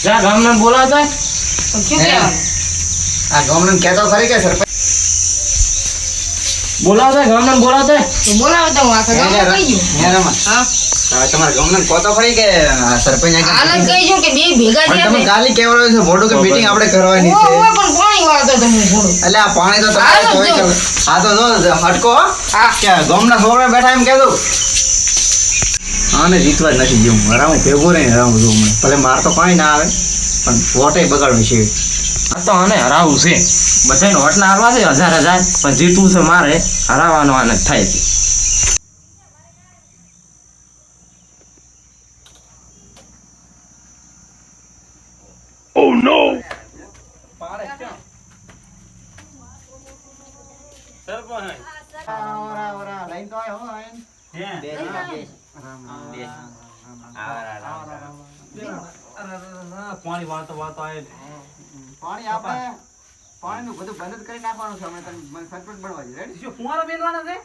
જા ગામને બોલાવતા તો શું કહેવાનું? આ ગામને કહેતો ખરી કે સરપંચ બોલાવતા ગામને બોલાવતા તો બોલાવો તો હું આખા ગામમાં કહી દઉં. હા હવે તમારા ગામને કહેતો ખરી કે આ સરપંચ હાલ જ કહી દઉં કે બે ભેગા પણ થયા તમે છે. ગાલી કેવડાવ્યું છે મોઢું કે મીટિંગ આપણે કરવાની ઓય, છે ઓય, પણ પાણી વાળતો તમે થોડું. એટલે આ પાણી તો તમારે હાલો જોઈ જાઓ. ચાલો. આ તો જો હટકો હો. હા. કે ગામના છોકરા બેઠા એમ કહેતું આને જીતવા જ નથી જેવું હરાવું ભેગું નહીં હરાવું છું હમણાં. ભલે માર તો પાણી ના આવે પણ વોટે બગાડવું છે આ તો આને હરાવું છે બધાને હોટના હારવા છે 1000 પણ જીતવું છે મારે હરાવવાનો આને થાય છે પાણી વાળતો વાળતો આવે પાણી આપણે પાણીનું બધું બંધ જ કરી નાખવાનું છે હમણાં તમે મને સરપંચ બનવા છે રેડી શું ફુવારો મેલવાનો છે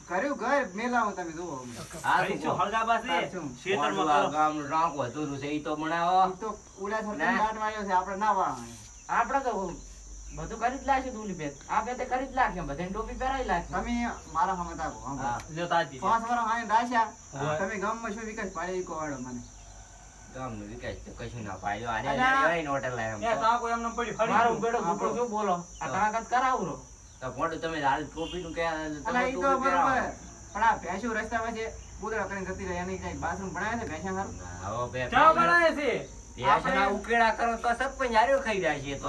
કર્યું ઘર મેલાવું તમે જુઓ હમણાં. ભાઈ શું હળગાબા છે ખેતરમાં કરો ઈ તો ઉડા સરપંચ દાટ વાળ્યો છે આપણે ના વાળવાનું. આપણે તો બધું કરી જ લાગશે દુલી બેન આપણે તો કરી જ લાગશે બધાને ટોપી પહેરાવી લાગશે તમે મારા હમત આપો હમણાં. જો તાજી 5 વર્ષ આઈને રાખ્યા તમે ગામમાં શું વિકાસ પાડે ઈ કહો વાળો મને. એ તાકો એમને પડી ફરી મારું બેડો ઘૂંટો શું બોલો આ કાગળ કરાવું રો અલા ઈ તો બરોબર પણ આ ભેંસું રસ્તા વચ્ચે કૂતરા કરીને જતી રહે એની કઈ બાથરૂમ બનાવે છે ભેંસા હારું? ચા બનાવે છે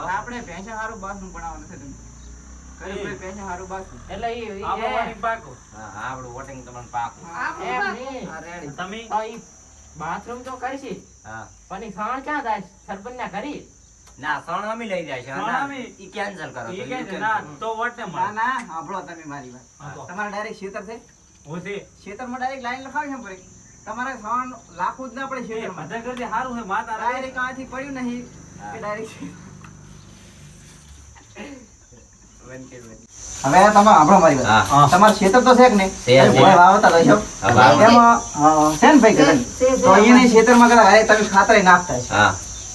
આપણે ભેંસા હારું બાથરૂમ બનાવવાનું છે તમે કર્યું ભાઈ ભેંસા હારું બાથરૂમ. એટલે ઈ આપણો વાણી પાકો એમ નહીં. આ રેડી. તમે ઈ બાથરૂમ તો કરશી પણ ઈ ખાણ ક્યાં જાય સરપંચ ના કરી ઈ કહે છે ના તો વોટ ને ના મળે ના સાંભળો તમે મારી વાત. હા તો. તમારે ડાયરેક્ટ ખેતર છે ઓછી ખેતરમાં ડાયરેક્ટ લાઈન લખાવી છે પડી તમારે સવાણ લાખું જ ના પડે એ ખેતરમાં બધા કરતી સારું છે માતા ડાયરેક્ટ આથી પડ્યું નહીં કે ડાયરેક્ટ હવે તમે સાંભળો મારી વાત. હા. તમારું ખેતર તો છે કે નહીં? છે. ભોય વાવતા રહેશો. એમાં છે ને ભાઈ કદાચ. તો એને ખેતરમાં કદાચ હારે તમે ખાતરે નાખતા હશો.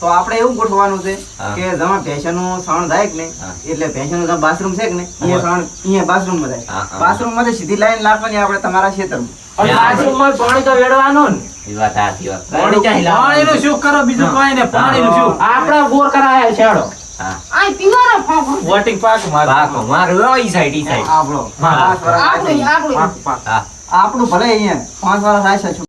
તો આપણે એવું ગોઠવવાનું છે કે જેમાં ભેંસનું સણ જાય કે નહીં એટલે ભેંસનું જે બાથરૂમ છે કે નહીં એ સણ અહીંયા બાથરૂમમાં જાય બાથરૂમમાંથી સીધી લાઈન નાખવાની આપણે તમારા ખેતરમાં. પણ બાથરૂમમાં પાણી તો વેડવાનું ને પાણીનું શું કરો બીજું કોઈ ને પાણીનું શું આપડા બોર કરાયા છેડો આય પીવાનો ફાંફો. વોટિંગ પાક આપણો. આપણું, આપણું. આપણું ભલે અહીંયા 5 વર્ષ રાખ્યા